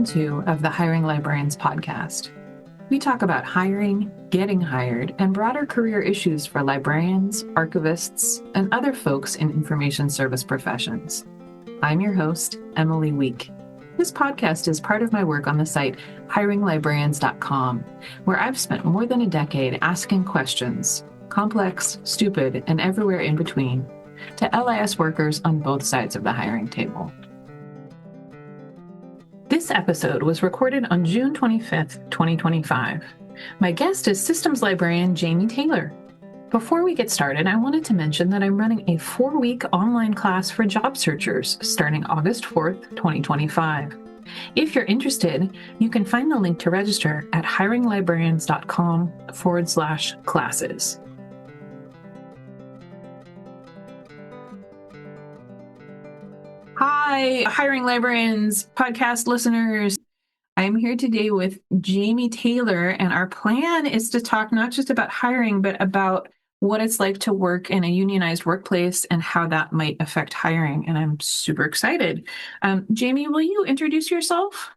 season 2 of the Hiring Librarians podcast. We talk about hiring, getting hired, and broader career issues for librarians, archivists, and other folks in information service professions. I'm your host, Emily Week. This podcast is part of my work on the site hiringlibrarians.com, where I've spent more than a decade asking questions, complex, stupid, and everywhere in between, to LIS workers on both sides of the hiring table. This episode was recorded on June 25th, 2025. My guest is systems librarian Jaime Taylor. Before we get started, I wanted to mention that I'm running a 4-week online class for job searchers starting August 4th, 2025. If you're interested, you can find the link to register at hiringlibrarians.com/classes. Hi, Hiring Librarians podcast listeners. I'm here today with Jaime Taylor, and our plan is to talk not just about hiring, but about what it's like to work in a unionized workplace and how that might affect hiring. And I'm super excited. Jaime, will you introduce yourself?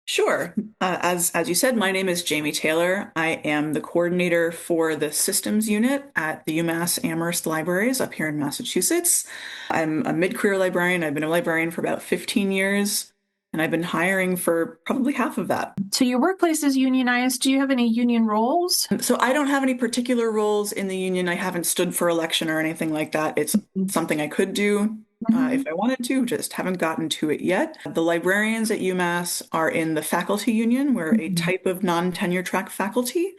Sure. As you said, my name is Jaime Taylor. I am the coordinator for the systems unit at the UMass Amherst Libraries up here in Massachusetts. I'm a mid-career librarian. I've been a librarian for about 15 years, and I've been hiring for probably half of that. So your workplace is unionized. Do you have any union roles? So I don't have any particular roles in the union. I haven't stood for election or anything like that. It's something I could do. If I wanted to, just haven't gotten to it yet. The librarians at UMass are in the faculty union. We're a type of non-tenure track faculty.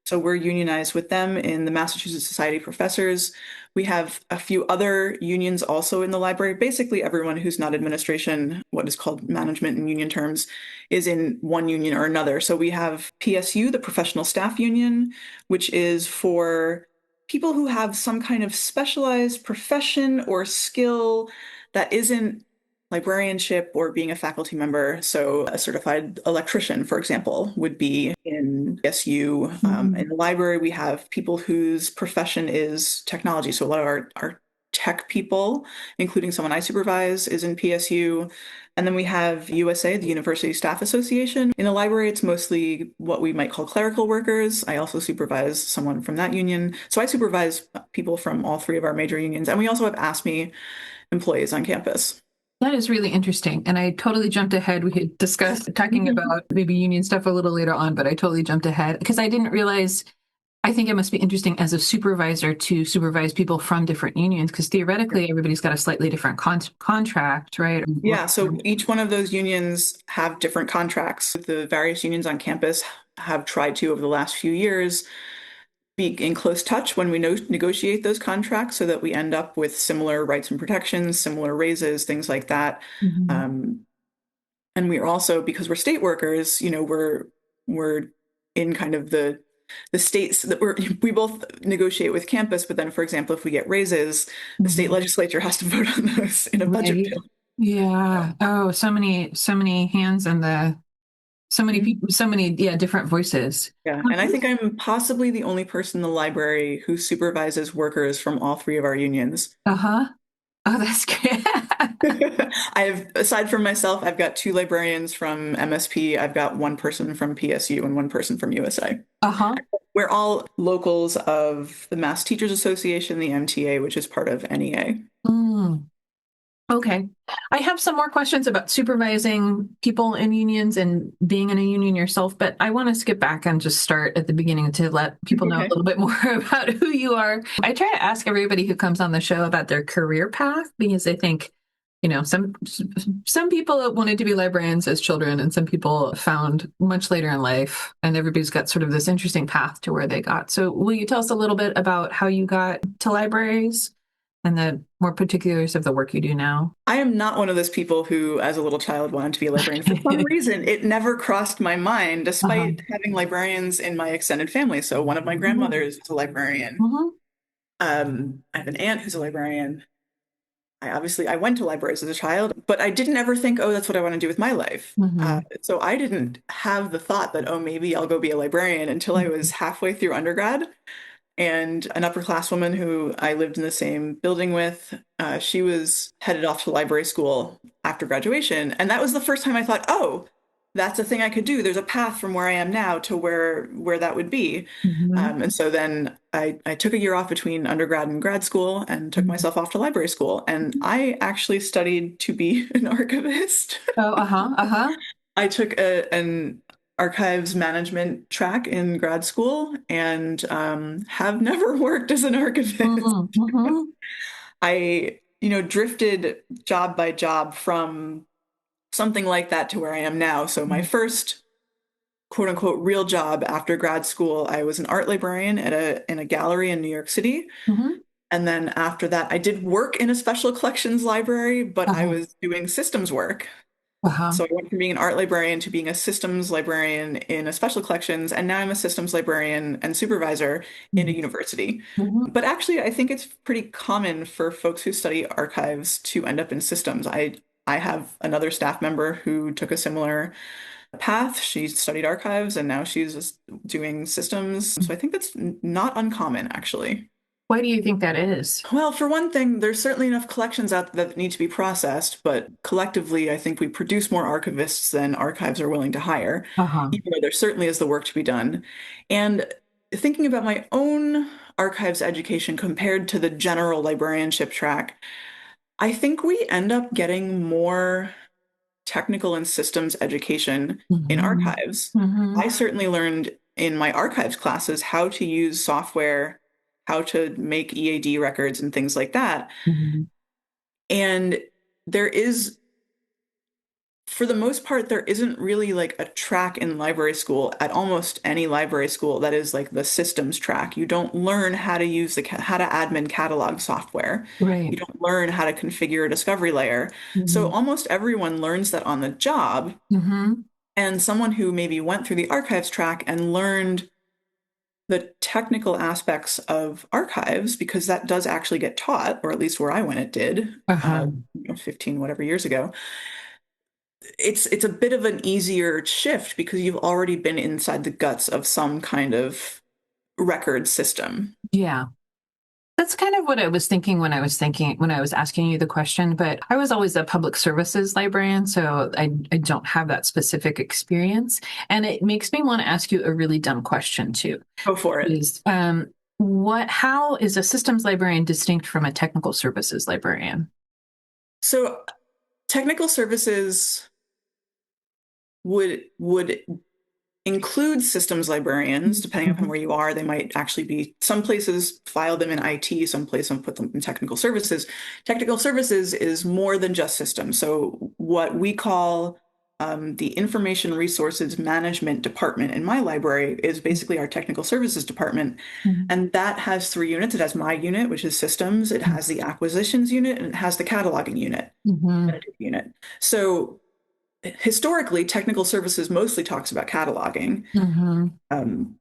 So we're unionized with them in the Massachusetts Society of Professors. We have a few other unions also in the library. Basically, everyone who's not administration, what is called management in union terms, is in one union or another. So we have PSU, the Professional Staff Union, which is for people who have some kind of specialized profession or skill that isn't librarianship or being a faculty member. So a certified electrician, for example, would be in PSU. In the library, we have people whose profession is technology. So a lot of our tech people, including someone I supervise, is in PSU. And then we have USA, the University Staff Association. In the library, it's mostly what we might call clerical workers. I also supervise someone from that union. So I supervise people from all three of our major unions. And we also have ASME employees on campus. That is really interesting. And I totally jumped ahead. We had discussed talking about maybe union stuff a little later on, but I totally jumped ahead because I didn't realize. I think it must be interesting as a supervisor to supervise people from different unions because theoretically everybody's got a slightly different contract, right? Yeah, so each one of those unions have different contracts. The various unions on campus have tried to, over the last few years, be in close touch when we negotiate those contracts so that we end up with similar rights and protections, similar raises, things like that. And we're also, because we're state workers, we're in kind of the states that we both negotiate with campus, but then, for example, if we get raises, the state legislature has to vote on those in a budget bill. Yeah. Oh, so many hands and so many people, different voices. Yeah. And I think I'm possibly the only person in the library who supervises workers from all three of our unions. Oh, that's good. Aside from myself, I've got 2 librarians from MSP. I've got 1 person from PSU and 1 person from USA. We're all locals of the Mass Teachers Association, the MTA, which is part of NEA. Okay. I have some more questions about supervising people in unions and being in a union yourself, but I want to skip back and just start at the beginning to let people know a little bit more about who you are. I try to ask everybody who comes on the show about their career path because I think, some people wanted to be librarians as children and some people found much later in life, and everybody's got sort of this interesting path to where they got. So will you tell us a little bit about how you got to libraries and the more particulars of the work you do now? I am not one of those people who, as a little child, wanted to be a librarian. For some reason, it never crossed my mind, despite having librarians in my extended family. So one of my grandmothers is a librarian. I have an aunt who's a librarian. I went to libraries as a child, but I didn't ever think, oh, that's what I want to do with my life. So I didn't have the thought that, oh, maybe I'll go be a librarian until I was halfway through undergrad. And an upperclasswoman who I lived in the same building with, she was headed off to library school after graduation. And that was the first time I thought, oh, that's a thing I could do. There's a path from where I am now to where that would be. Mm-hmm. And so then I took a year off between undergrad and grad school and took myself off to library school. And I actually studied to be an archivist. Oh, uh-huh, uh-huh. I took an archives management track in grad school and have never worked as an archivist. Mm-hmm. Mm-hmm. I, drifted job by job from something like that to where I am now. So my first quote unquote real job after grad school, I was an art librarian at a gallery in New York City. Mm-hmm. And then after that, I did work in a special collections library, but I Uh-huh. was doing systems work. Uh-huh. So I went from being an art librarian to being a systems librarian in a special collections, and now I'm a systems librarian and supervisor in a university. Mm-hmm. But actually, I think it's pretty common for folks who study archives to end up in systems. I have another staff member who took a similar path. She studied archives and now she's just doing systems. So I think that's not uncommon, actually. Why do you think that is? Well, for one thing, there's certainly enough collections out there that need to be processed, but collectively, I think we produce more archivists than archives are willing to hire, Uh-huh. even though there certainly is the work to be done. And thinking about my own archives education compared to the general librarianship track, I think we end up getting more technical and systems education in Mm-hmm. archives. Mm-hmm. I certainly learned in my archives classes how to use software, how to make EAD records and things like that. Mm-hmm. And there is, for the most part, there isn't really like a track in library school at almost any library school that is like the systems track. You don't learn how to use how to admin catalog software. Right. You don't learn how to configure a discovery layer. So Mm-hmm. almost everyone learns that on the job. Mm-hmm. And someone who maybe went through the archives track and learned the technical aspects of archives, because that does actually get taught, or at least where I went, it did, Uh-huh. 15 whatever years ago. It's a bit of an easier shift because you've already been inside the guts of some kind of record system. Yeah. That's kind of what I was thinking when I was asking you the question, but I was always a public services librarian, so I don't have that specific experience. And it makes me want to ask you a really dumb question too. Go for it. Is how is a systems librarian distinct from a technical services librarian? So technical services would include systems librarians, depending upon Mhm. where you are. They might actually be, some places file them in IT, some places put them in technical services. Technical services is more than just systems. So what we call the Information Resources Management Department in my library is basically our technical services department. Mhm. And that has three units. It has my unit, which is systems, it has the acquisitions unit, and it has the cataloging unit, Mhm. metadata unit. So historically, technical services mostly talks about cataloging. Mhm. Um,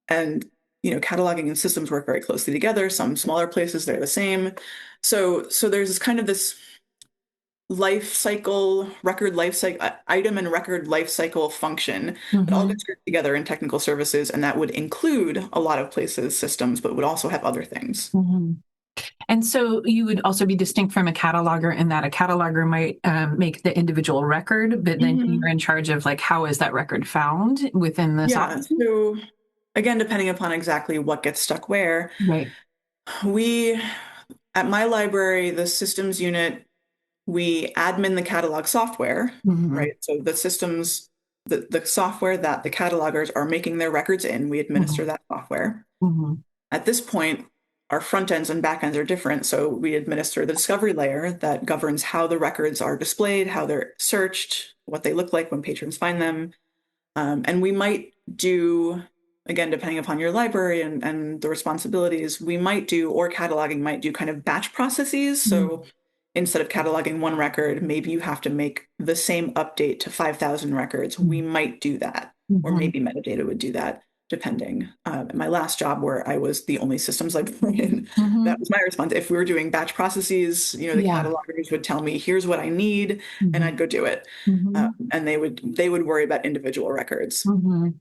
and cataloging and systems work very closely together. Some smaller places, they're the same. So there's this kind of this life cycle, record life cycle, item and record life cycle function that all Mhm. gets grouped together in technical services, and that would include a lot of places systems, but would also have other things. Mhm. And so you would also be distinct from a cataloger in that a cataloger might make the individual record, but then you're Mhm. in charge of like how is that record found within the Yeah. software? So again, depending upon exactly what gets stuck where, Right. we at my library, the systems unit, we admin the catalog software, Mhm. right? So the systems, the software that the catalogers are making their records in, we administer Mhm. that software. Mhm. At this point, our front ends and back ends are different. So we administer the discovery layer that governs how the records are displayed, how they're searched, what they look like when patrons find them. And we might do, again, depending upon your library and the responsibilities, we might do, or cataloging might do kind of batch processes. So instead of cataloging one record, maybe you have to make the same update to 5,000 records. We Mhm. might do that, or Mhm. maybe metadata would do that, depending. My last job, where I was the only systems librarian, that Mhm. was my response. If we were doing batch processes, the Yeah. catalogers would tell me, "Here's what I need," and Mhm. I'd go do it. Mhm. And they would worry about individual records. Mhm.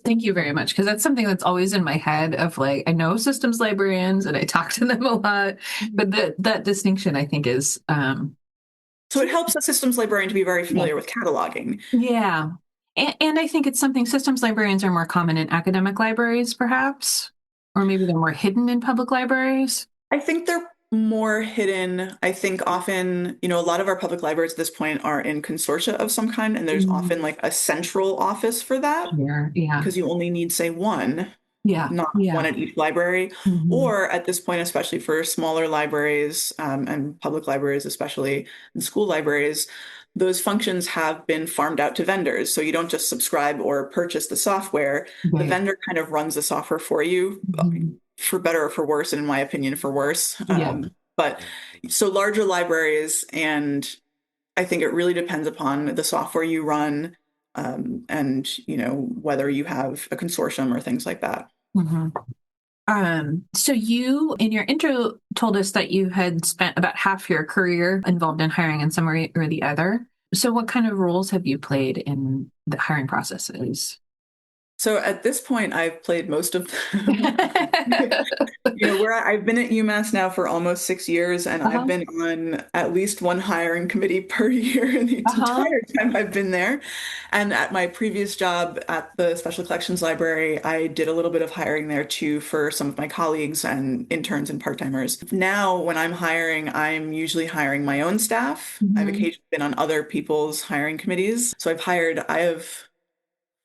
Thank you very much because that's something that's always in my head of like I know systems librarians and I talk to them a lot, but that distinction I think is So it helps a systems librarian to be very yeah. familiar with cataloging. Yeah. And I think it's something systems librarians are more common in academic libraries, perhaps, or maybe they're more hidden in public libraries. I think they're more hidden. I think often, a lot of our public libraries at this point are in consortia of some kind, and there's Mm, often like a central office for that sure. Yeah. because you only need, say, one, Yeah. not one Yeah. at each library. Hmm. Or at this point, especially for smaller libraries, and public libraries, especially, and school libraries, those functions have been farmed out to vendors. So you don't just subscribe or purchase the software. The Right. vendor kind of runs the software for you, Hmm. for better or for worse, and in my opinion, for worse. Yeah. But so larger libraries, and I think it really depends upon the software you run, and whether you have a consortium or things like that. Hmm. So you, in your intro, told us that you had spent about half your career involved in hiring in some way or the other. So what kind of roles have you played in the hiring processes? So at this point, I've played most of them. Where I've been at UMass now for almost 6 years, and I've Uh-huh. been on at least one hiring committee per year in the Uh-huh. entire time I've been there. And at my previous job at the Special Collections Library, I did a little bit of hiring there too for some of my colleagues and interns and part-timers. Now, when I'm hiring, I'm usually hiring my own staff. I've Hmm. occasionally been on other people's hiring committees. So I have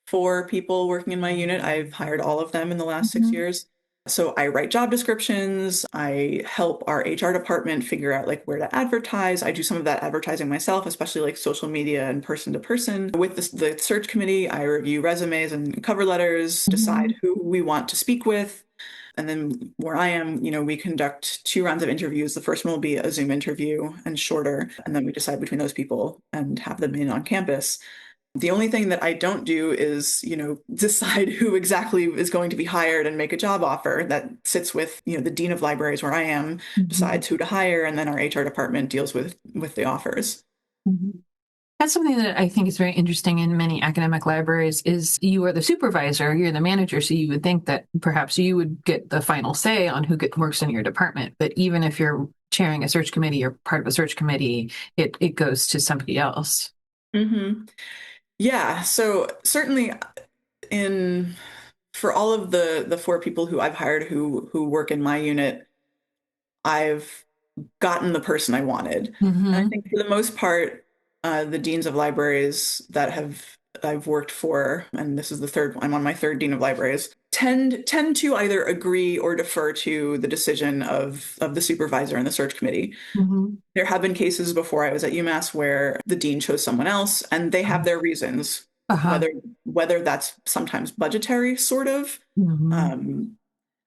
4 people working in my unit. I've hired all of them in the last six Hmm. years. So I write job descriptions. I help our HR department figure out like where to advertise. I do some of that advertising myself, especially like social media and person to person. With the search committee, I review resumes and cover letters, decide Hmm. who we want to speak with. And then where I am, we conduct 2 rounds of interviews. The first one will be a Zoom interview and shorter. And then we decide between those people and have them in on campus. The only thing that I don't do is, decide who exactly is going to be hired and make a job offer. That sits with, the dean of libraries where I am, Hmm. decides who to hire, and then our HR department deals with the offers. Hmm. That's something that I think is very interesting in many academic libraries is you are the supervisor, you're the manager, so you would think that perhaps you would get the final say on works in your department. But even if you're chairing a search committee or part of a search committee, it goes to somebody else. Hmm. Yeah, so certainly in for all of the 4 people who I've hired who work in my unit, I've gotten the person I wanted. And I Hmm. think for the most part, the deans of libraries that I've worked for, and this is I'm on my third dean of libraries, tend to either agree or defer to the decision of the supervisor and the search committee. Hmm. There have been cases before I was at UMass where the dean chose someone else, and they have their reasons, Uh-huh. whether that's sometimes budgetary, sort of. Hmm. Um,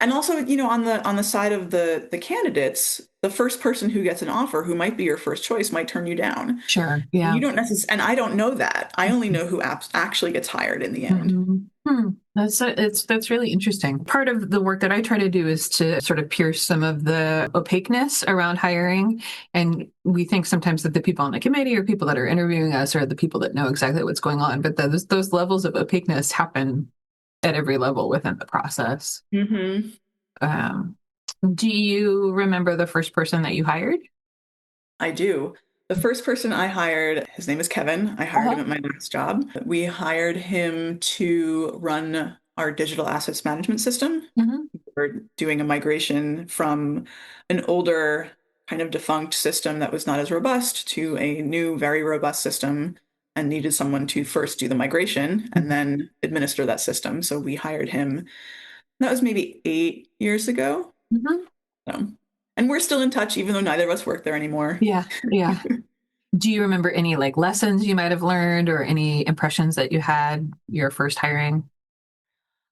and also, on the side of the candidates, the first person who gets an offer, who might be your first choice, might turn you down. Sure. And Yeah. you don't necessarily, and I don't know that. I only know who actually gets hired in the end. Hmm. Hmm. That's really interesting. Part of the work that I try to do is to sort of pierce some of the opaqueness around hiring. And we think sometimes that the people on the committee or people that are interviewing us are the people that know exactly what's going on. But those levels of opaqueness happen at every level within the process. Hmm. Um, do you remember the first person that you hired? I do. The first person I hired, his name is Kevin. I hired him Uh-huh. at my last job. We hired him to run our digital assets management system. Hmm. We're doing a migration from an older, kind of defunct system that was not as robust to a new, very robust system, and needed someone to first do the migration and then administer that system. So we hired him. That was maybe 8 years ago. Hmm. So, and we're still in touch, even though neither of us work there anymore. Yeah. Yeah. Do you remember any like lessons you might have learned or any impressions that you had your first hiring?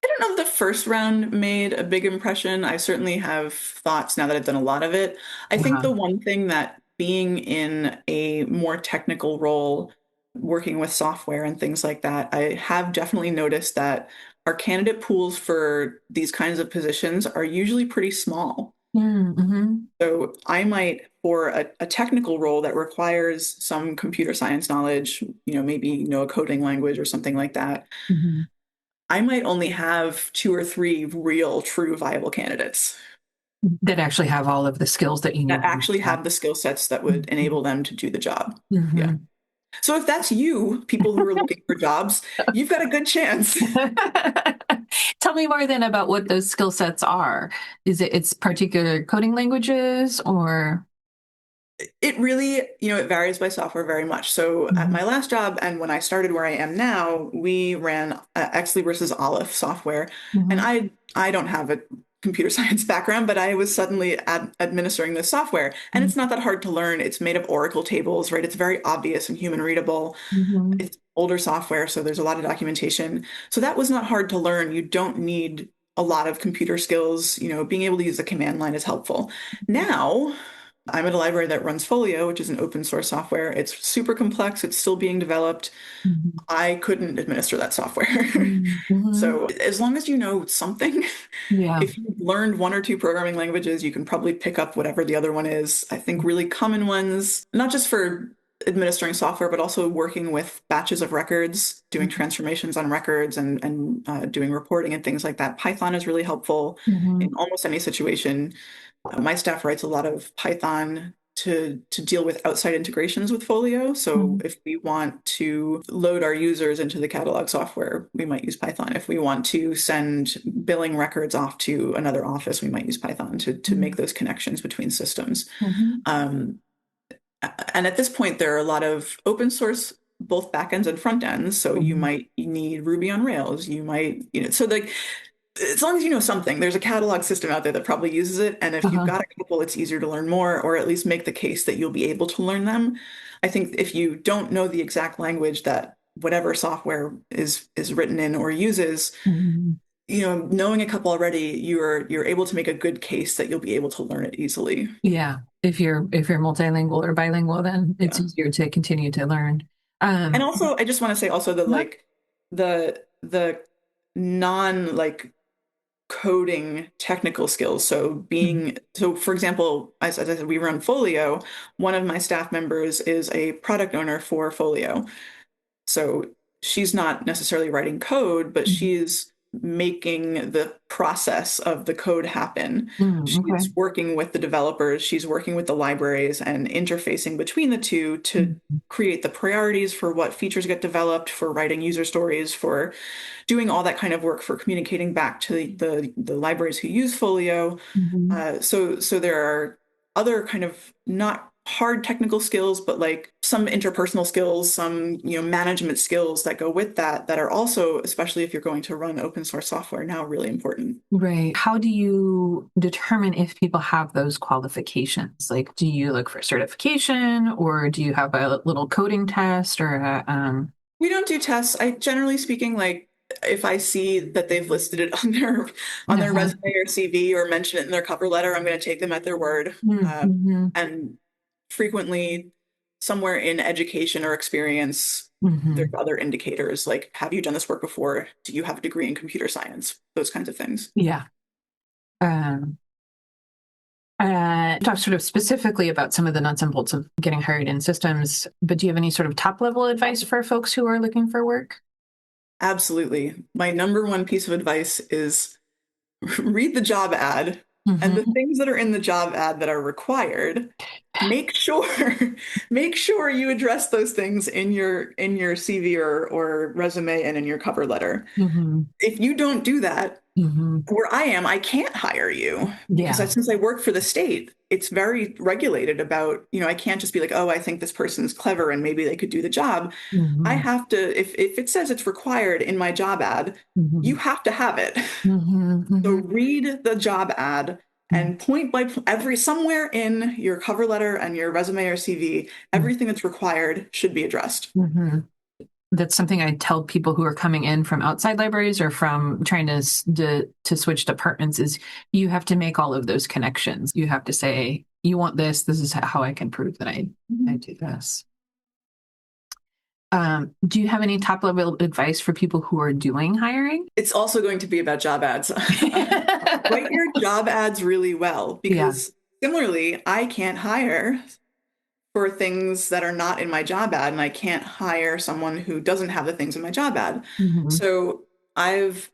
I don't know if the first round made a big impression. I certainly have thoughts now that I've done a lot of it. I think Uh-huh. the one thing that being in a more technical role, working with software and things like that, I have definitely noticed that our candidate pools for these kinds of positions are usually pretty small. Mm-hmm. So I might, for a technical role that requires some computer science knowledge, maybe know a coding language or something like that, Hmm. I might only have 2 or 3 real, true, viable candidates That actually have all of the skills that you that need. actually have the skill sets that would enable them to do the job. Mm-hmm. Yeah. So if that's you, people who are looking for jobs, you've got a good chance. Tell me more then about what those skill sets are. Is it's particular coding languages or? It really, it varies by software very much. So at Mhm, my last job and when I started where I am now, we ran Exley versus Aleph software. And mhm, I don't have a computer science background, but I was suddenly administering this software. And mhm, it's not that hard to learn. It's made of Oracle tables, right? It's very obvious and human readable. mhm, It's older software, so there's a lot of documentation. So that was not hard to learn. You don't need a lot of computer skills. Being able to use the command line is helpful. Now, I'm at a library that runs Folio, which is an open source software. It's super complex. It's still being developed. mhm, I couldn't administer that software. mhm, mhm. So as long as you know something, Yeah. if you've learned one or two programming languages, you can probably pick up whatever the other one is. I think really common ones, not just for administering software, but also working with batches of records, doing transformations on records and doing reporting and things like that. Python is really helpful Mhm, in almost any situation. My staff writes a lot of Python to deal with outside integrations with Folio. So mhm, if we want to load our users into the catalog software, we might use Python. If we want to send billing records off to another office, we might use Python to make mhm, those connections between systems. mhm, Um, and at this point, there are a lot of open source, both backends and front ends. So you mhm. might need Ruby on Rails. You might, so like as long as you know something, there's a catalog system out there that probably uses it. And if you've Uh-huh. got a couple, it's easier to learn more, or at least make the case that you'll be able to learn them. I think if you don't know the exact language that whatever software is written in or uses, Mhm. knowing a couple already, you're able to make a good case that you'll be able to learn it easily. Yeah. If you're multilingual or bilingual, then it's Yeah. easier to continue to learn. And Um, also, I just want to say also that uh-huh. like the non like coding technical skills. Mhm, So for example, as I said, we run Folio. One of my staff members is a product owner for Folio. So she's not necessarily writing code, but mhm, she's making the process of the code happen. okay. She's working with the developers, she's working with the libraries and interfacing between the two to Mhm, create the priorities for what features get developed, for writing user stories, for doing all that kind of work, for communicating back to the libraries who use Folio. mhm. So there are other kind of not hard technical skills, but like some interpersonal skills, some management skills that go with that are also, especially if you're going to run open source software now, really important. Right. How do you determine if people have those qualifications? Like, do you look for certification or do you have a little coding test or We don't do tests. I generally speaking, like if I see that they've listed it on their uh-huh. resume or CV or mention it in their cover letter, I'm going to take them at their word. Mm-hmm. And frequently, somewhere in education or experience, there's Hmm. other indicators like have you done this work before? Do you have a degree in computer science? Those kinds of things. Yeah. Um, talk sort of specifically about some of the nuts and bolts of getting hired in systems, but do you have any sort of top level advice for folks who are looking for work? Absolutely. My number one piece of advice is read the job ad and the Hmm. things that are in the job ad that are required. Make sure make sure you address those things in your CV or resume and in your cover letter. Hmm. If you don't do that, Hmm. where I am, I can't hire you because Yeah. since I work for the state, it's very regulated about, I can't just be like, oh, I think this person's clever and maybe they could do the job. I Hmm. have to, if it says it's required in my job ad, you Hmm. have to have it. Hmm. So Hmm. read the job ad and point by every somewhere in your cover letter and your resume or CV, everything that's required should be addressed. Hmm. That's something I tell people who are coming in from outside libraries or from trying to switch departments is you have to make all of those connections. You have to say, you want this, this is how I can prove that I Mhm. do this. Do you have any top level advice for people who are doing hiring? It's also going to be about job ads. Write your job ads really well Yeah. because similarly, I can't hire for things that are not in my job ad, and I can't hire someone who doesn't have the things in my job ad. Hmm. So I've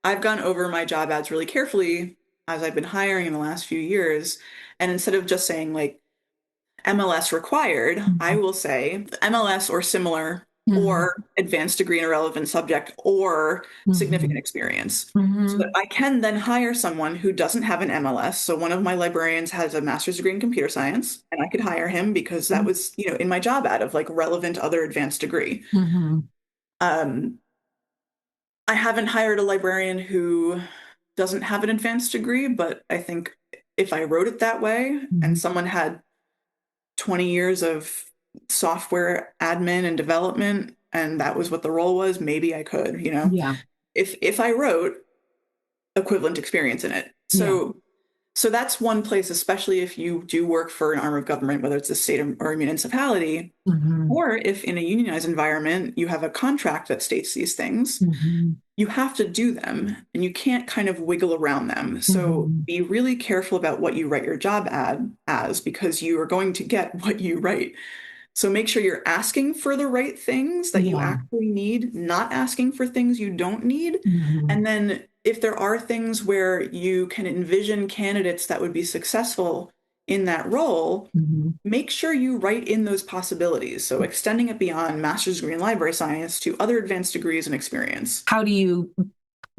gone over my job ads really carefully as I've been hiring in the last few years. And instead of just saying like MLS required, I Mhm. will say MLS or similar, Mhm. or advanced degree in a relevant subject, or significant Mhm. experience. So that Mhm. I can then hire someone who doesn't have an MLS. So one of my librarians has a master's degree in computer science, and I could hire him because that was, in my job ad of like relevant other advanced degree. Mhm. Um, I haven't hired a librarian who doesn't have an advanced degree, but I think if I wrote it that way and Mhm. someone had 20 years of software admin and development and that was what the role was, maybe I could, Yeah. if I wrote equivalent experience in it. Yeah. So that's one place, especially if you do work for an arm of government, whether it's a state or a municipality, Mhm. or if in a unionized environment you have a contract that states these things, Mhm. you have to do them and you can't kind of wiggle around them. So Mhm. be really careful about what you write your job ad as because you are going to get what you write. So make sure you're asking for the right things that you Yeah. actually need, not asking for things you don't need. Mhm. And then if there are things where you can envision candidates that would be successful in that role, Mhm. make sure you write in those possibilities. So extending it beyond master's degree in library science to other advanced degrees and experience. How do you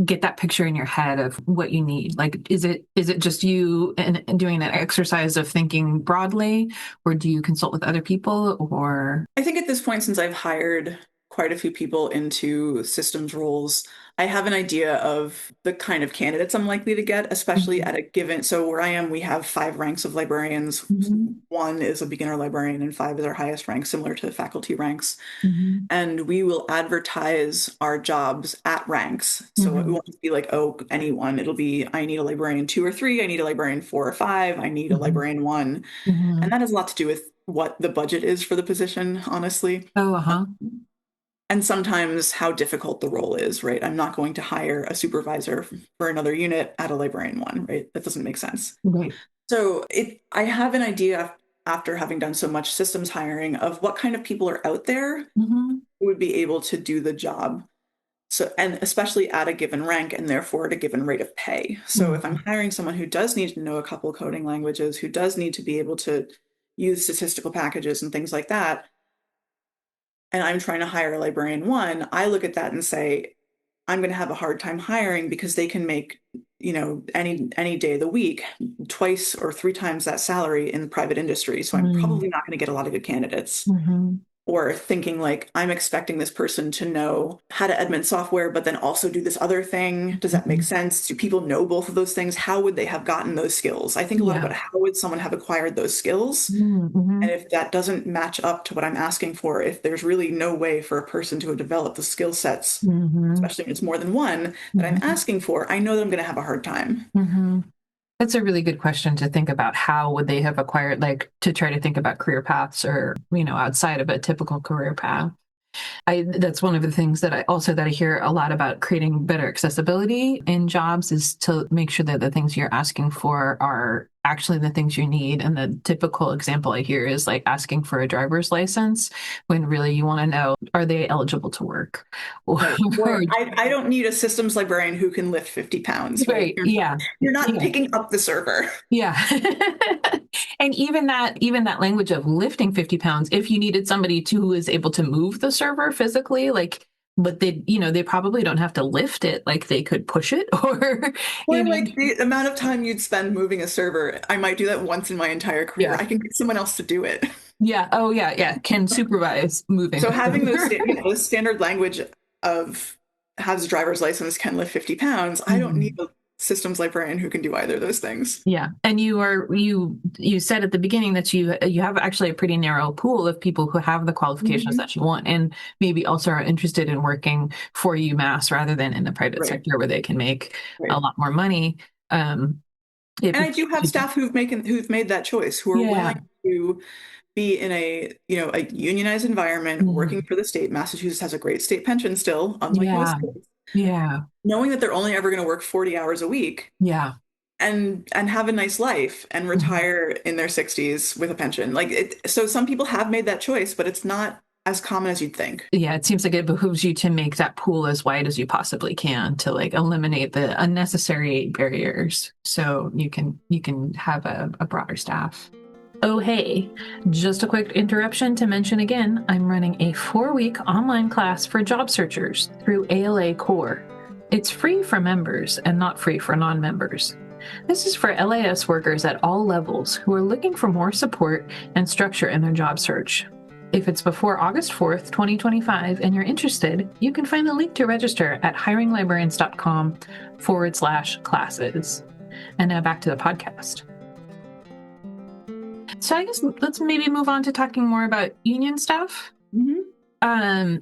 get that picture in your head of what you need? Like, is it just you and doing an exercise of thinking broadly, or do you consult with other people, or? I think at this point, since I've hired quite a few people into systems roles, I have an idea of the kind of candidates I'm likely to get, especially Mhm. at a given. So where I am, we have 5 ranks of librarians. Mhm. One is a beginner librarian, and 5 is our highest rank, similar to faculty ranks. Mhm. And we will advertise our jobs at ranks. So it Mhm. won't just be like, oh, anyone. It'll be, I need a librarian 2 or 3, I need a librarian 4 or 5, I need a Mhm. librarian 1. And Mhm. that has a lot to do with what the budget is for the position, honestly. Oh, uh-huh. And sometimes how difficult the role is, right? I'm not going to hire a supervisor for another unit at a librarian 1, right? That doesn't make sense. Right. So I have an idea after having done so much systems hiring of what kind of people are out there Mhm. who would be able to do the job. So, and especially at a given rank and therefore at a given rate of pay. So if I'm Mhm. hiring someone who does need to know a couple coding languages, who does need to be able to use statistical packages and things like that, and I'm trying to hire a librarian 1, I look at that and say, I'm going to have a hard time hiring because they can make, any day of the week, twice or 3 times that salary in the private industry. So I'm Mhm. probably not going to get a lot of good candidates. Mhm. Or thinking like, I'm expecting this person to know how to admin software, but then also do this other thing. Does that make Mhm. sense? Do people know both of those things? How would they have gotten those skills? I think a lot Yeah. about how would someone have acquired those skills? And Mhm. if that doesn't match up to what I'm asking for, if there's really no way for a person to develop the skill sets, Mhm. especially when it's more than one, that I'm Mhm. asking for, I know that I'm going to have a hard time. Mhm. That's a really good question to think about. How would they have acquired, like, to try to think about career paths or, outside of a typical career path? That's one of the things that I hear a lot about creating better accessibility in jobs is to make sure that the things you're asking for are actually the things you need. And the typical example I hear is like asking for a driver's license when really you want to know, are they eligible to work? Right. Or Or I don't need a systems librarian who can lift 50 pounds, right? right, yeah, You're not yeah. picking up the server. Yeah. And even that language of lifting 50 pounds, if you needed somebody who is able to move the server physically, like, but they probably don't have to lift it, like they could push it or, you Or know, like the amount of time you'd spend moving a server, I might do that once in my entire career. yeah. I can get someone else to do it. Yeah. Oh yeah. Yeah. Can supervise moving So a having server. those standard language of has a driver's license, can lift 50 pounds, I don't need Mhm. a systems librarian who can do either of those things. Yeah. And you said at the beginning that you have actually a pretty narrow pool of people who have the qualifications Mhm. that you want and maybe also are interested in working for UMass rather than in the private Right, sector where they can make a right. lot more money. Um, if, And I do have staff who've made that choice, who are yeah. willing to be in a unionized environment working Mhm. for the state. Massachusetts has a great state pension still, unlike most Yeah. states. Yeah. Knowing that they're only ever going to work 40 hours a week Yeah. and have a nice life and Mhm. retire in their 60s with a pension. So some people have made that choice, but it's not as common as you'd think. Yeah, it seems like it behooves you to make that pool as wide as you possibly can to like eliminate the unnecessary barriers so you can have a broader staff. Oh, hey, just a quick interruption to mention again, I'm running a 4-week online class for job searchers through ALA Core. It's free for members and not free for non-members. This is for LAS workers at all levels who are looking for more support and structure in their job search. If it's before August 4th, 2025, and you're interested, you can find the link to register at hiringlibrarians.com/classes. And now back to the podcast. So I guess let's maybe move on to talking more about union stuff.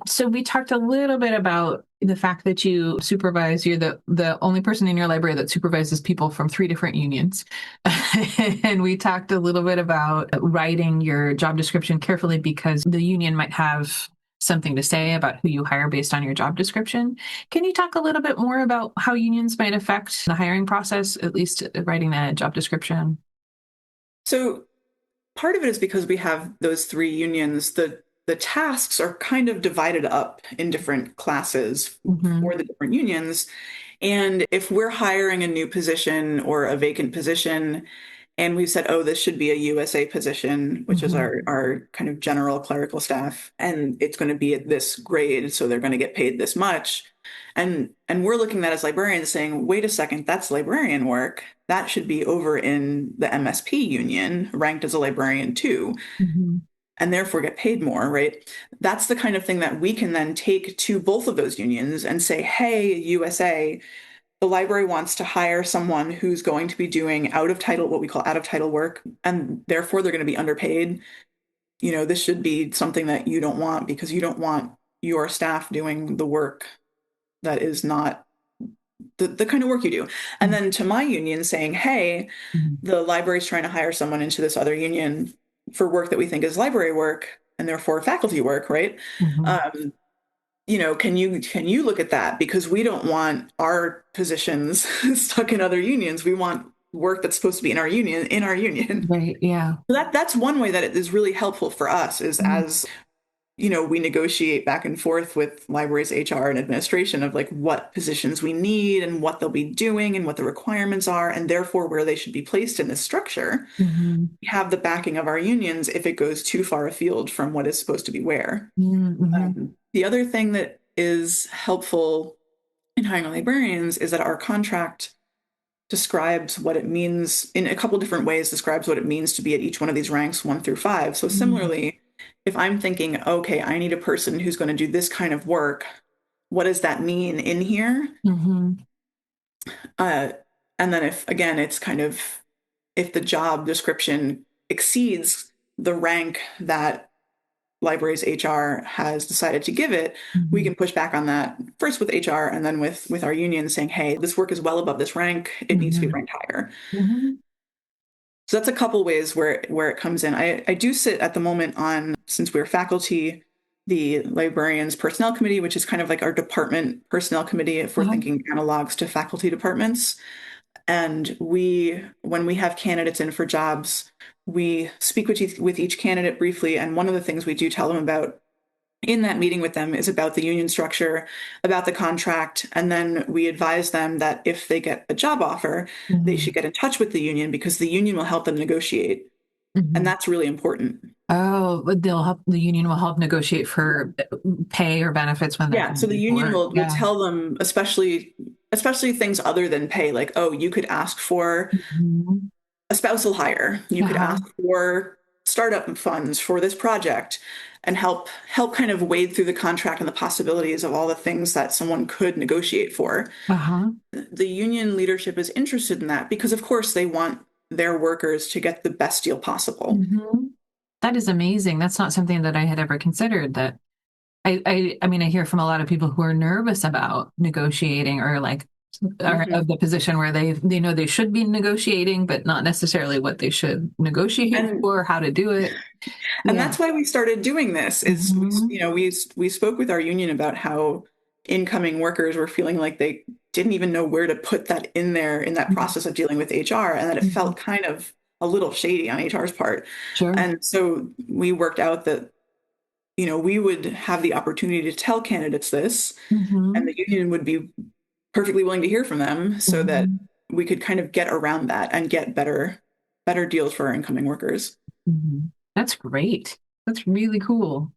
So we talked a little bit about the fact that you supervise, you're the only person in your library that supervises people from 3 different unions. And we talked a little bit about writing your job description carefully because the union might have something to say about who you hire based on your job description. Can you talk a little bit more about how unions might affect the hiring process, at least writing a job description? So part of it is because we have those 3 unions, the tasks are kind of divided up in different classes for the different unions. And if we're hiring a new position or a vacant position, and we've said, oh, this should be a USA position, which is our kind of general clerical staff, and it's going to be at this grade, so they're going to get paid this much. And we're looking at that as librarians saying, wait a second, that's librarian work. That should be over in the MSP union, ranked as a librarian too, and therefore get paid more, right? That's the kind of thing that we can then take to both of those unions and say, hey, USA, the library wants to hire someone who's going to be doing out of title, what we call out of title work, and therefore they're going to be underpaid. You know, this should be something that you don't want because you don't want your staff doing the work that is not the kind of work you do. And then to my union saying, hey, the library's trying to hire someone into this other union for work that we think is library work and therefore faculty work, right? You know, can you look at that? Because we don't want our positions stuck in other unions. We want work that's supposed to be in our union. Right, yeah. So that's one way that it is really helpful for us is as you know, we negotiate back and forth with libraries, HR, and administration of like what positions we need and what they'll be doing and what the requirements are, and therefore where they should be placed in this structure. We have the backing of our unions if it goes too far afield from what is supposed to be where. The other thing that is helpful in hiring librarians is that our contract describes what it means in a couple different ways, describes what it means to be at each one of these ranks 1 through 5. So similarly, if I'm thinking, okay, I need a person who's going to do this kind of work, what does that mean in here? And then if, again, it's kind of, if the job description exceeds the rank that libraries HR has decided to give it, we can push back on that first with HR and then with our union saying, hey, this work is well above this rank. It needs to be ranked higher. So that's a couple ways where it comes in. I do sit at the moment on, since we're faculty, the Librarians Personnel Committee, which is kind of like our department personnel committee if we're thinking analogs to faculty departments. And when we have candidates in for jobs, we speak with each candidate briefly. And one of the things we do tell them about in that meeting with them is about the union structure, about the contract, and then we advise them that if they get a job offer, they should get in touch with the union because the union will help them negotiate. And that's really important. Oh, the union will help negotiate for pay or benefits when they're so the union will tell them, especially things other than pay, like, oh, you could ask for a spousal hire, you could ask for startup funds for this project, and help kind of wade through the contract and the possibilities of all the things that someone could negotiate for. The union leadership is interested in that because, of course, they want their workers to get the best deal possible. That is amazing. That's not something that I had ever considered. That I mean, I hear from a lot of people who are nervous about negotiating or like are of the position where they know they should be negotiating, but not necessarily what they should negotiate for, how to do it. And that's why we started doing this is, you know, we spoke with our union about how incoming workers were feeling like they didn't even know where to put that in there in that process of dealing with HR, and that it felt kind of a little shady on HR's part. And so we worked out that, you know, we would have the opportunity to tell candidates this, and the union would be perfectly willing to hear from them so that we could kind of get around that and get better deals for our incoming workers. That's great. That's really cool.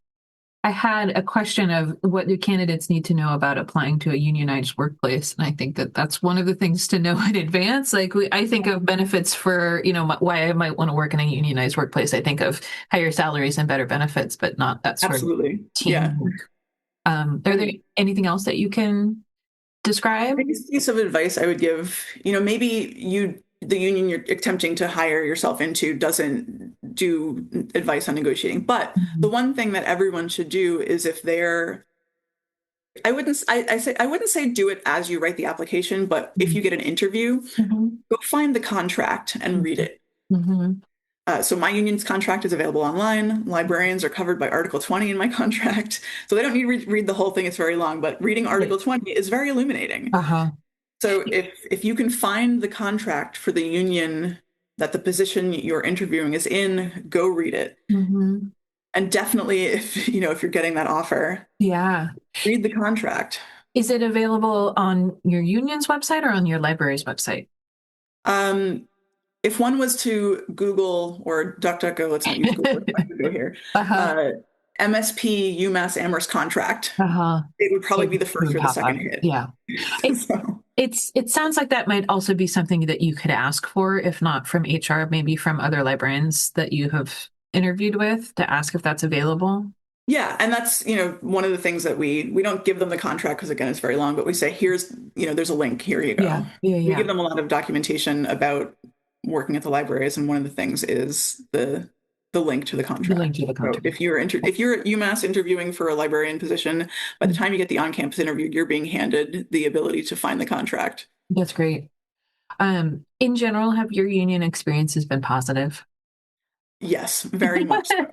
I had a question of what do candidates need to know about applying to a unionized workplace, and I think that that's one of the things to know in advance. Like I think of benefits for, why I might want to work in a unionized workplace. I think of higher salaries and better benefits, but not that sort of Absolutely. Yeah. teamwork. Are there And anything else that you can the describe? biggest piece of advice I would give, maybe the union you're attempting to hire yourself into doesn't do advice on negotiating. But the Mhm. one thing that everyone should do is if they're, I wouldn't say do it as you write the application, but if you get an interview, Mhm. go find the contract and read Mhm. it. Mhm. So my union's contract is available online. Librarians are covered by Article 20 in my contract. So they don't need to read the whole thing. It's very long, but reading Right. Article 20 is very illuminating. Uh-huh. So if you can find the contract for the union that the position you're interviewing is in, go read it. Hmm. And definitely if you're getting that offer, Yeah. read the contract. Is it available on your union's website or on your library's website? Um, if one was to Google or DuckDuckGo, let's not use Google, let's go here, Uh-huh. uh, MSP UMass Amherst contract, Uh-huh. it would probably It be the first would or the pop second up. hit. Yeah. It So, it sounds like that might also be something that you could ask for, if not from HR, maybe from other librarians that you have interviewed with to ask if that's available. yeah, and that's, one of the things that we don't give them the contract because again, it's very long, but we say, here's, there's a link, here you Yeah. go. Yeah. We give Yeah. them a lot of documentation about working at the libraries, and one of the things is the link to the The link contract. to the So contract. if you're at UMass interviewing for a librarian position, by the time you get the on-campus interview, you're being handed the ability to find the contract. That's great. In general, have your union experiences been positive? Yes, very much so.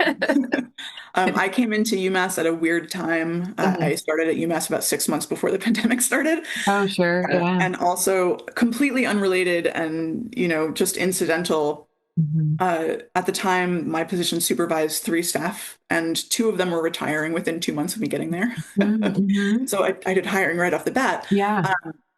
I came into UMass at a weird time. Uh-huh. I started at UMass about 6 months before the pandemic started. Oh, sure. Yeah. And also completely unrelated and, just incidental. Hmm. At the time, my position supervised three staff, and two of them were retiring within 2 months of me getting there. Hmm. So I did hiring right off the bat. Yeah.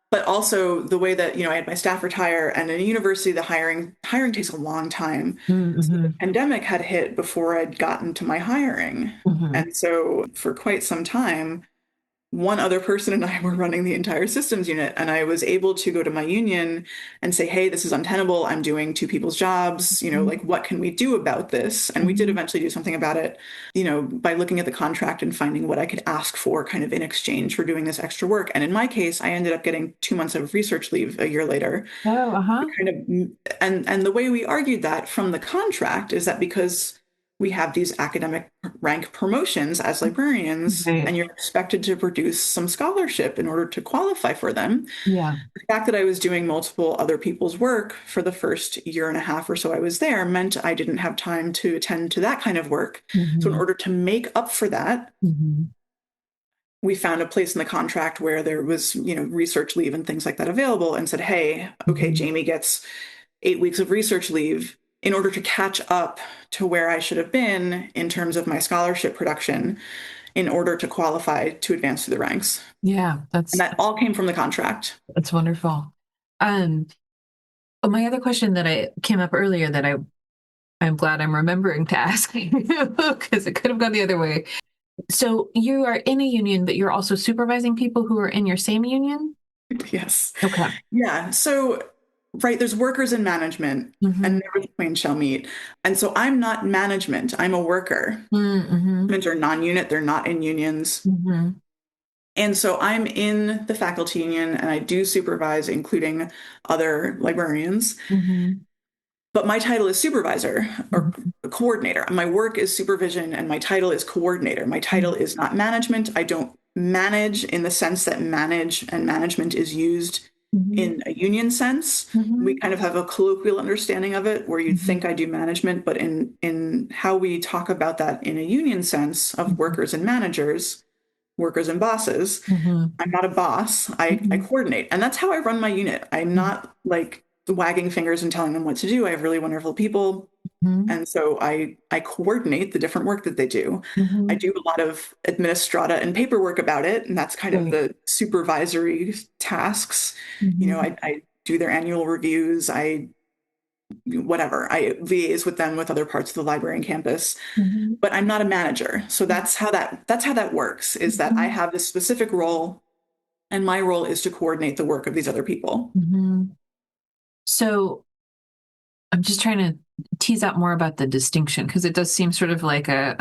But also the way that, I had my staff retire, and in a university, the hiring takes a long time. So the Hmm. pandemic had hit before I'd gotten to my hiring. Hmm. And so for quite some time, one other person and I were running the entire systems unit, and I was able to go to my union and say, hey, this is untenable. I'm doing two people's jobs. Like, what can we do about this? And we did Hmm. eventually do something about it, by looking at the contract and finding what I could ask for kind of in exchange for doing this extra work. And in my case, I ended up getting 2 months of research leave a year later. Oh, uh-huh. Kind of, and the way we argued that from the contract is that because we have these academic rank promotions as librarians, Right. and you're expected to produce some scholarship in order to qualify for them. Yeah. The fact that I was doing multiple other people's work for the first year and a half or so I was there meant I didn't have time to attend to that kind of work. So, in Hmm. order to make up for that, Hmm. we found a place in the contract where there was, research leave and things like that available, and said, hey, okay, Hmm. Jaime gets 8 weeks of research leave in order to catch up to where I should have been in terms of my scholarship production in order to qualify to advance through the ranks. Yeah, And that all came from the contract. that's wonderful. Um, my other question that I came up earlier that I'm glad I'm remembering to ask you because it could have gone the other way. So you are in a union, but you're also supervising people who are in your same union? Yes. Okay. Yeah. So, right, there's workers in management, and Mm-hmm. never the twain shall meet. And so I'm not management, I'm a worker. Mm-hmm. Management are non-unit, they're not in unions. Mm-hmm. And so I'm in the faculty union and I do supervise, including other librarians. Mm-hmm. But my title is supervisor or Mm-hmm. coordinator. My work is supervision and my title is coordinator. My title is not management. I don't manage in the sense that manage and management is used Mm-hmm. in a union sense. We Mm-hmm. kind of have a colloquial understanding of it where you'd think I do management, but in how we talk about that in a union sense of workers and managers, workers and bosses, Mm-hmm. I'm not a boss. I Mm-hmm. coordinate. And that's how I run my unit. I'm not like wagging fingers and telling them what to do. I have really wonderful people. Mm-hmm. And so I coordinate the different work that they do. I Mm-hmm. do a lot of administrata and paperwork about it. And that's kind of Great. the supervisory tasks. Mm-hmm. I do their annual reviews. I whatever. I liaise with them with other parts of the library and campus, Mm-hmm. but I'm not a manager. So that's how that works, is that I Mm-hmm. have this specific role, and my role is to coordinate the work of these other people. Mm-hmm. So I'm just trying to tease out more about the distinction because it does seem sort of like I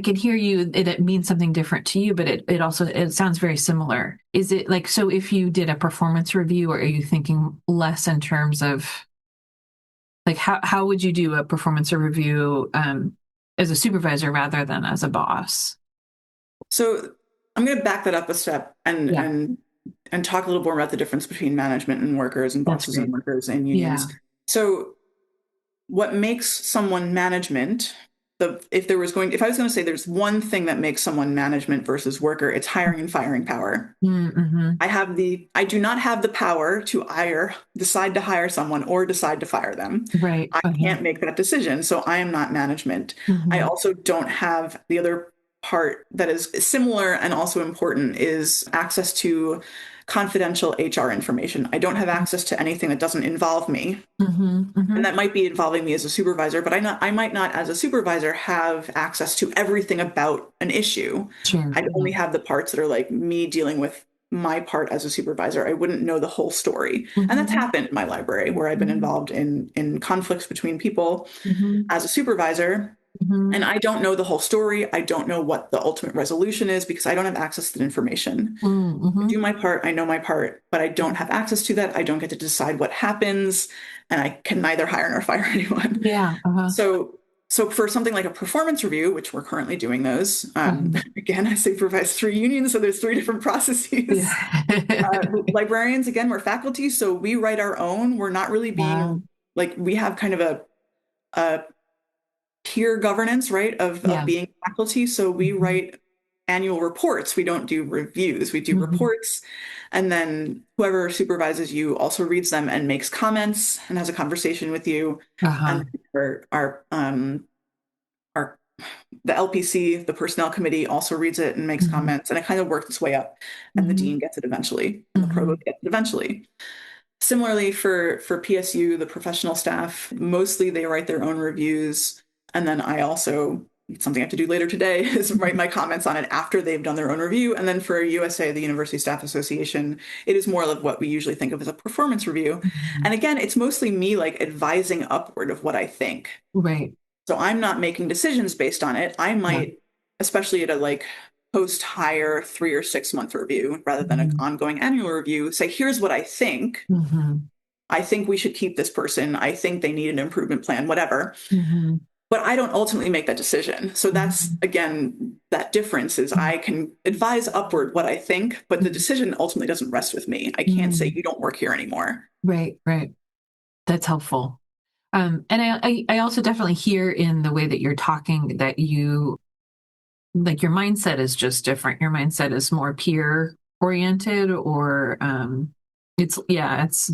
can hear you. It means something different to you, but it also it sounds very similar. Is it like so? If you did a performance review, or are you thinking less in terms of like how would you do a performance review as a supervisor rather than as a boss? So I'm going to back that up a step Yeah, and talk a little more about the difference between management and workers and that's bosses and great. workers and Yeah. unions. So what makes someone management, if I was going to say there's one thing that makes someone management versus worker, it's hiring and firing power. Mm-hmm. I do not have the power to decide to hire someone or decide to fire them. Right. I Uh-huh. can't make that decision, so I am not management. I Mm-hmm. also don't have the other part that is similar and also important is access to confidential HR information. I don't have access to anything that doesn't involve me. Mm-hmm. And Mm-hmm. that might be involving me as a supervisor, but I might not, as a supervisor, have access to everything about an issue. Sure. I'd Yeah. only have the parts that are like me dealing with my part as a supervisor. I wouldn't know the whole story. And that's Mm-hmm. happened in my library where I've been Mm-hmm. involved in conflicts between people Mm-hmm. as a supervisor. Mm-hmm. And I don't know the whole story. I don't know what the ultimate resolution is because I don't have access to the information. I Mm-hmm. do my part, I know my part, but I don't have access to that. I don't get to decide what happens, and I can neither hire nor fire anyone. Yeah. Uh-huh. So, so for something like a performance review, which we're currently doing those, Uh-huh. again, I supervise three unions, so there's three different processes. Yeah. Librarians, again, we're faculty, so we write our own. We're not really Yeah. being like we have kind of a peer governance, right, of Yeah. being faculty. So we Mm-hmm. write annual reports. We don't do reviews. We do Mm-hmm. reports. And then whoever supervises you also reads them and makes comments and has a conversation with you. Uh-huh. And our the LPC, the personnel committee, also reads it and makes Mm-hmm. comments. And it kind of works its way up. And the Mm-hmm. dean gets it eventually, and the Mm-hmm. provost gets it eventually. Similarly, for PSU, the professional staff, mostly they write their own reviews. And then I also, something I have to do later today, is write my comments on it after they've done their own review. And then for USA, the University Staff Association, it is more of what we usually think of as a performance review. Mm-hmm. And again, it's mostly me like advising upward of what I think. Right. So I'm not making decisions based on it. I Yeah. might, especially at a like post hire 3 or 6 month review rather than an Mm-hmm. ongoing annual review, say, here's what I think. Mm-hmm. I think we should keep this person. I think they need an improvement plan, whatever. Mm-hmm. But I don't ultimately make that decision. So that's, again, that difference is I can advise upward what I think, but the decision ultimately doesn't rest with me. I can't say Mm-hmm. you don't work here anymore. Right. Right. That's helpful. And I also definitely hear in the way that you're talking that you like your mindset is just different. Your mindset is more peer oriented or it's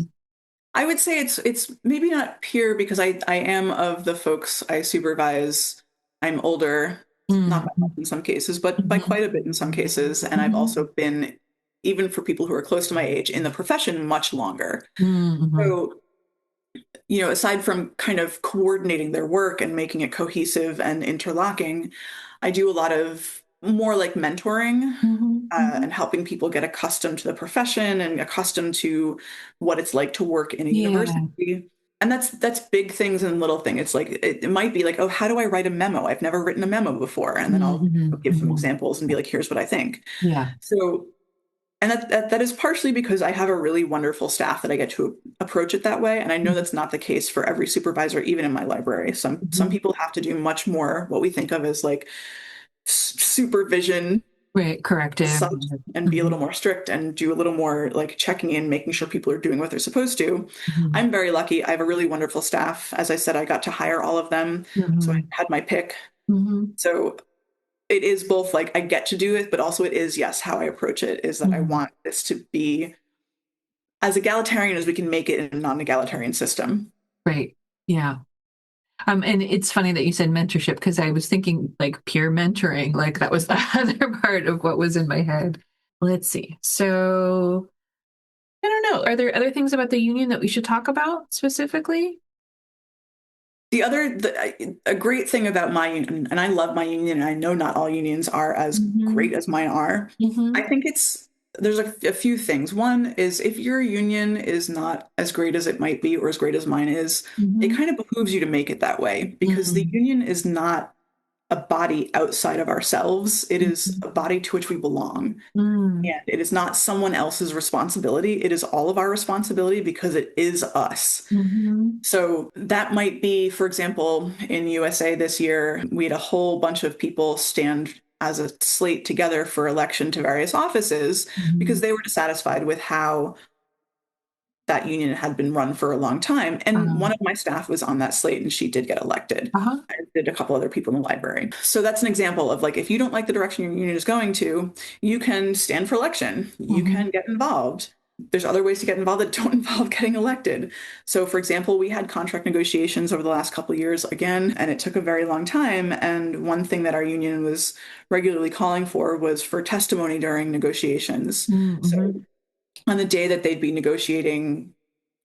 I would say it's maybe not pure because I am of the folks I supervise. I'm older, not by much mm, in some cases, but by mhm, quite a bit in some cases. And I've mhm, also been, even for people who are close to my age, in the profession much longer. mhm, So, aside from kind of coordinating their work and making it cohesive and interlocking, I do a lot of more like mentoring mhm, and mhm. helping people get accustomed to the profession and accustomed to what it's like to work in a Yeah. university. And that's big things and little things. It's like it might be like, oh, how do I write a memo? I've never written a memo before, and then I'll Mhm, give some mhm. examples and be like, here's what I think. Yeah. So and that is partially because I have a really wonderful staff that I get to approach it that way. And I know that's not the case for every supervisor, even in my library. Some Mhm. people have to do much more what we think of as like supervision Right. Corrective. such and be a Mhm, little more strict and do a little more like checking in, making sure people are doing what they're supposed to. mhm, I'm very lucky. I have a really wonderful staff. As I said, I got to hire all of them. So I mhm, had my pick. mhm, So it is both like I get to do it, but also it is, yes, how I approach it is that I mhm. want this to be as egalitarian as we can make it in a non-egalitarian system. Right. Yeah. And it's funny that you said mentorship because I was thinking like peer mentoring, like that was the other part of what was in my head. Let's see. So I don't know. Are there other things about the union that we should talk about specifically? A great thing about my union, and I love my union, and I know not all unions are as Mm-hmm. great as mine are. I Mm-hmm. think there's a few things. One is if your union is not as great as it might be or as great as mine is, it Mm-hmm. kind of behooves you to make it that way because the Mm-hmm. union is not a body outside of ourselves. It is a body to which we belong. Mm-hmm. And it is not someone else's responsibility. It is all of our responsibility because it is us. Mm-hmm. So that might be, for example, in USA this year, we had a whole bunch of people stand as a slate together for election to various offices Mm-hmm. because they were dissatisfied with how that union had been run for a long time. And one of my staff was on that slate and she did get elected. Uh-huh. I did a couple other people in the library. So that's an example of like, if you don't like the direction your union is going to, you can stand for election. You Mm-hmm. can get involved. There's other ways to get involved that don't involve getting elected. So, for example, we had contract negotiations over the last couple of years again, and it took a very long time. And one thing that our union was regularly calling for was for testimony during negotiations. So Mm-hmm. on the day that they'd be negotiating,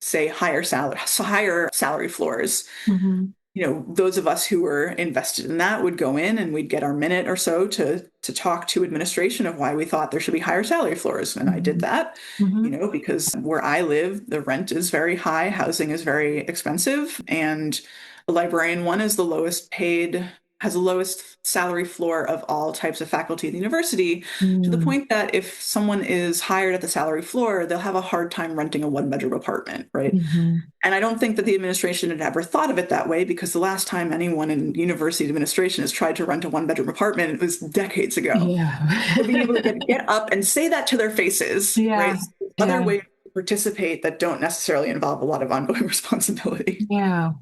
say, higher salary floors, Mm-hmm. those of us who were invested in that would go in and we'd get our minute or so to talk to administration of why we thought there should be higher salary floors. And I did Mm-hmm. that, Mm-hmm. because where I live, the rent is very high, housing is very expensive, and a librarian one is the lowest paid, has the lowest salary floor of all types of faculty at the university, to the point that if someone is hired at the salary floor, they'll have a hard time renting a one-bedroom apartment, right? Mm-hmm. And I don't think that the administration had ever thought of it that way because the last time anyone in university administration has tried to rent a one-bedroom apartment, it was decades ago. So being able to Yeah. get up and say that to their faces, right? Yeah. Other Yeah. ways to participate that don't necessarily involve a lot of ongoing responsibility. Yeah.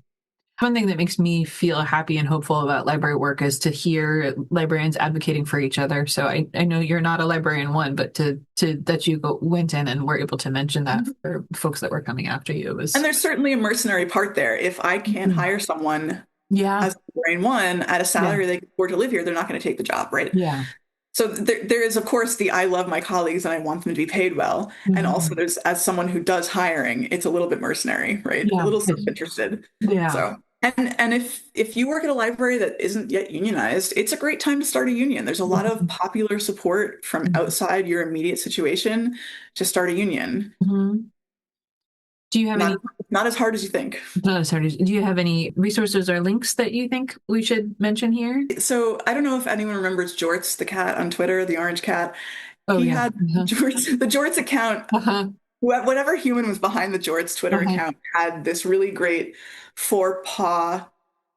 One thing that makes me feel happy and hopeful about library work is to hear librarians advocating for each other. So I know you're not a librarian one, but to that you went in and were able to mention that for folks that were coming after you And was. there's certainly a mercenary part there. If I can't Mhm. hire someone Yeah. as a librarian one at a Yeah. salary they can afford to live here, they're not going to take the job, right? Yeah. So there is, of course, the I love my colleagues and I want them to be paid well. And also Mhm. there's, as someone who does hiring, it's a little bit mercenary, right? A Yeah. little self-interested. Yeah. So, and if you work at a library that isn't yet unionized, it's a great time to start a union. There's a lot of popular support from outside your immediate situation to start a union. Mhm. Do you have any, Not as hard as you think. oh, sorry, do you have any resources or links that you think we should mention here? So I don't know if anyone remembers Jorts, the cat on Twitter, the orange cat. Oh, He yeah. had Uh-huh. the Jorts account. Uh-huh. Whatever human was behind the Jorts Twitter Uh-huh. account had this really great four paw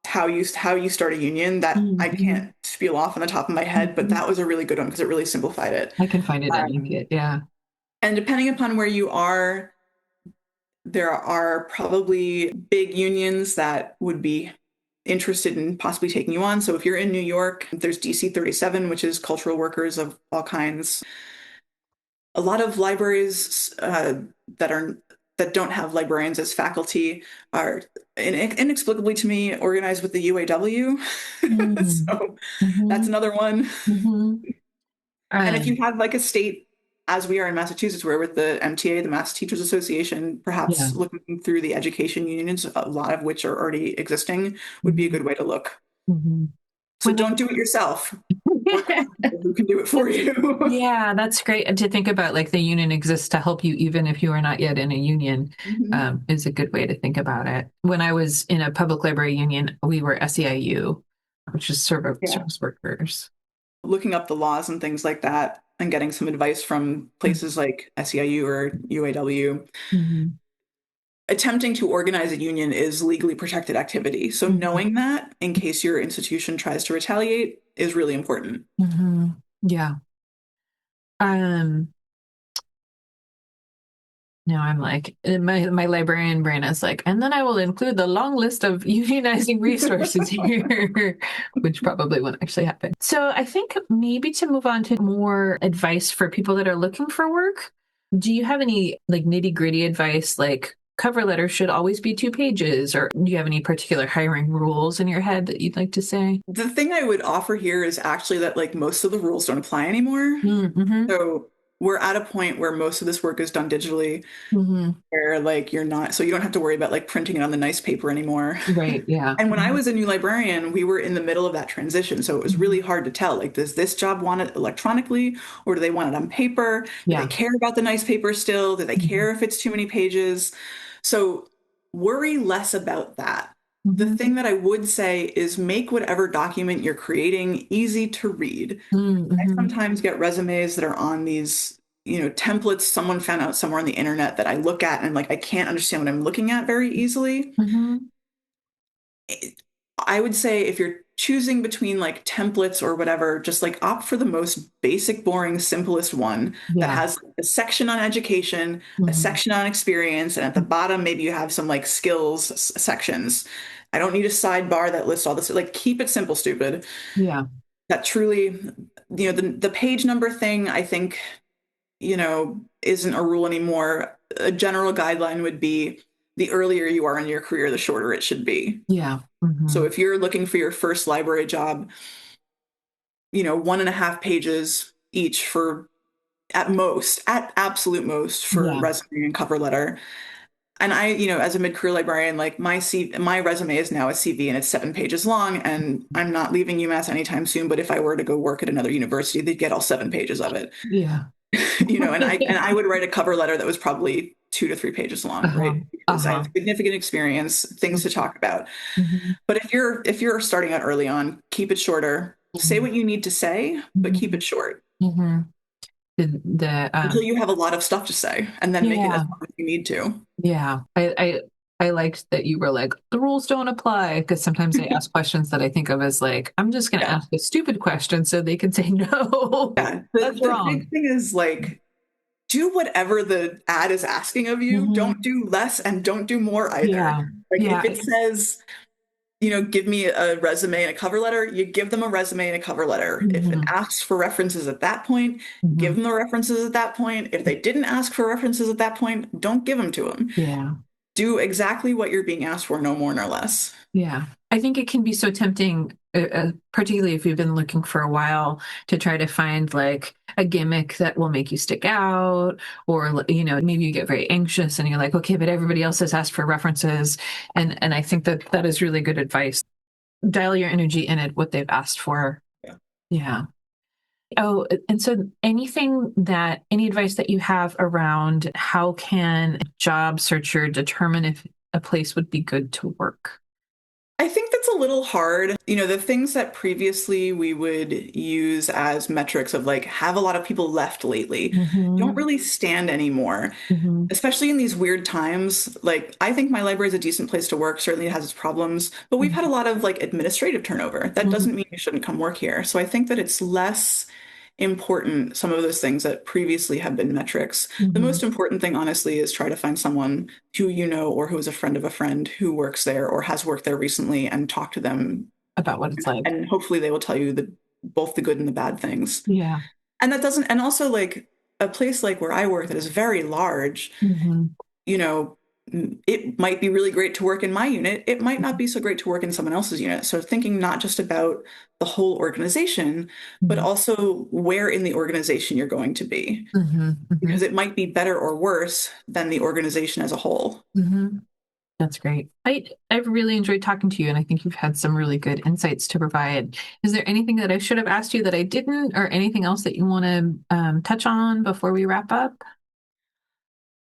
how you start a union that I Mhm. can't spiel off on the top of my head, but Mhm. that was a really good one because it really simplified it. I can find it and link Um, it. Yeah. and depending upon where you are, there are probably big unions that would be interested in possibly taking you on. So if you're in New York, there's DC 37, which is cultural workers of all kinds. A lot of libraries that are that don't have librarians as faculty are inexplicably to me organized with the UAW. Mm. So that's Mhm. another one. Mhm. And if you Um, have like a state, as we are in Massachusetts, where with the MTA, the Mass Teachers Association, yeah. perhaps looking through the education unions, a lot of which are already existing, would be a Mhm. good way to look. Mhm. So When don't do it yourself. Work with people who can do it for you. yeah, that's great. And to think about like the union exists to help you even if you are not yet in a union Mhm. is a good way to think about it. When I was in a public library union, we were SEIU, which is Yeah. service workers. Looking up the laws and things like that and getting some advice from places like SEIU or UAW. Mhm. Attempting to organize a union is legally protected activity. So Mhm. knowing that in case your institution tries to retaliate is really important. Mhm. Yeah. Um, No, I'm like my librarian brain is like, and then I will include the long list of unionizing resources here, which probably won't actually happen. So I think maybe to move on to more advice for people that are looking for work. Do you have any like nitty gritty advice, like cover letters should always be 2 pages, or do you have any particular hiring rules in your head that you'd like to say? The thing I would offer here is actually that like most of the rules don't apply anymore. Mm-hmm. So we're at a point where most of this work is done digitally, Mm-hmm. where like so you don't have to worry about like printing it on the nice paper anymore. Right. Yeah. And when I was a new librarian, we were in the middle of that transition. So it was Mm-hmm. really hard to tell, like, does this job want it electronically or do they want it on paper? Do they Yeah. care about the nice paper still? Do they Mm-hmm. care if it's too many pages? So worry less about that. The Mm-hmm. thing that I would say is make whatever document you're creating easy to read. I Mm-hmm. sometimes get resumes that are on these, templates someone found out somewhere on the internet that I look at and like I can't understand what I'm looking at very easily. Mm-hmm. I would say if you're choosing between like templates or whatever, just like opt for the most basic, boring, simplest one that Yeah. has a section on education, a Mm-hmm. section on experience, and at the bottom, maybe you have some like skills sections. I don't need a sidebar that lists all this. Like, keep it simple, stupid. Yeah. That truly, the page number thing, I think, isn't a rule anymore. A general guideline would be the earlier you are in your career, the shorter it should be. Yeah. So Mm-hmm. if you're looking for your first library job, 1.5 pages each for at absolute most for Yeah. resume and cover letter. And I, as a mid-career librarian, like my resume is now a CV and it's 7 pages long, and I'm not leaving UMass anytime soon. But if I were to go work at another university, they'd get all 7 pages of it. Yeah. And I would write a cover letter that was probably 2 to 3 pages long, Uh-huh. right? Because I Uh-huh. have significant experience, things to talk about. Mm-hmm. But if you're starting out early on, keep it shorter. Say what you need to say, but keep Mm-hmm. it short Mm-hmm. The until you have a lot of stuff to say, and then make it as yeah. long as you need to. Yeah. I liked that you were like, the rules don't apply, because sometimes I ask questions that I think of as like, I'm just going to Yeah. ask a stupid question so they can say no. Yeah. The That's the wrong. big thing is like do whatever the ad is asking of you. Don't Hmm. do less and don't do more either. Yeah. Like if Yeah. it says, give me a resume and a cover letter, you give them a resume and a cover letter. If it Hmm. asks for references at that point, give Hmm. them the references at that point. If they didn't ask for references at that point, don't give them to them. Yeah. Do exactly what you're being asked for, no more nor less. Yeah. I think it can be so tempting, particularly if you've been looking for a while, to try to find like a gimmick that will make you stick out, or, maybe you get very anxious and you're like, okay, but everybody else has asked for references. And I think that that is really good advice. Dial your energy in at what they've asked for. Yeah. Yeah. Oh, and so any advice that you have around how can a job searcher determine if a place would be good to work? I think that's a little hard. The things that previously we would use as metrics of like, have a lot of people left lately, don't Hmm. really stand anymore, Hmm. especially in these weird times. Like, I think my library is a decent place to work. Certainly it has its problems, but we've had a lot of like administrative turnover. That doesn't Hmm. mean you shouldn't come work here. So I think that it's less important, some of those things that previously have been metrics. The Hmm. most important thing, honestly, is try to find someone who you know or who is a friend of a friend who works there or has worked there recently and talk to them. About what it's like. And hopefully they will tell you both the good and the bad things. Yeah. And that doesn't, and also like a place like where I work that is very large, Hmm. you know, it might be really great to work in my unit. It might not be so great to work in someone else's unit. So thinking not just about the whole organization, but Hmm. also where in the organization you're going to be, Hmm. because Hmm. it might be better or worse than the organization as a whole. Hmm. That's great. I've really enjoyed talking to you, and I think you've had some really good insights to provide. Is there anything that I should have asked you that I didn't, or anything else that you want to touch on before we wrap up?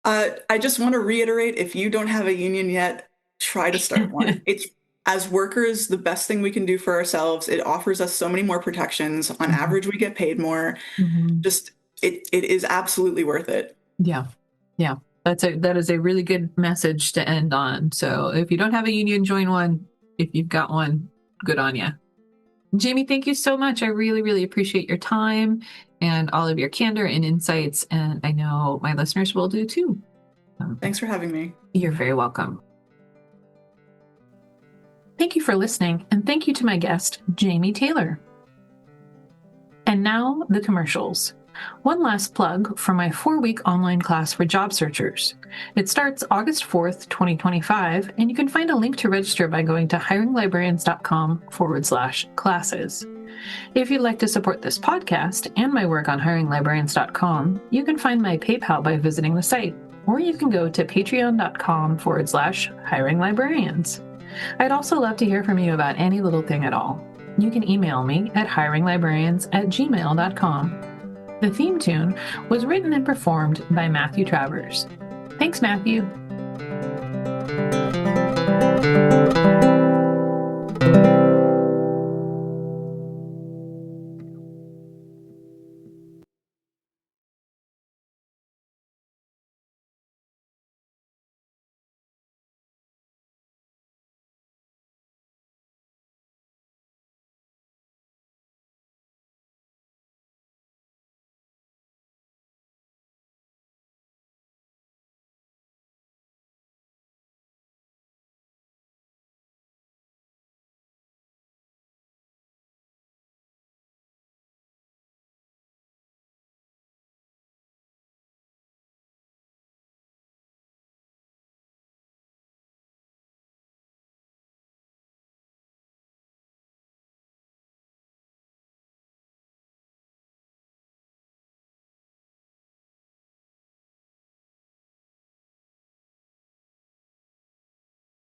I just want to reiterate, if you don't have a union yet, try to start one. It's as workers, the best thing we can do for ourselves. It offers us so many more protections. On Mhm. average, we get paid more. Mhm. Just it is absolutely worth it. Yeah. Yeah. That is a really good message to end on. So if you don't have a union, join one. If you've got one, good on you. Jaime, thank you so much. I really, really appreciate your time and all of your candor and insights. And I know my listeners will do too. Thanks for having me. You're very welcome. Thank you for listening, and thank you to my guest, Jaime Taylor. And now the commercials. One last plug for my 4-week online class for job searchers. It starts August 4th, 2025, and you can find a link to register by going to hiringlibrarians.com/classes. If you'd like to support this podcast and my work on hiringlibrarians.com, you can find my PayPal by visiting the site, or you can go to patreon.com/hiringlibrarians. I'd also love to hear from you about any little thing at all. You can email me at hiringlibrarians@gmail.com. The theme tune was written and performed by Matthew Travers. Thanks, Matthew.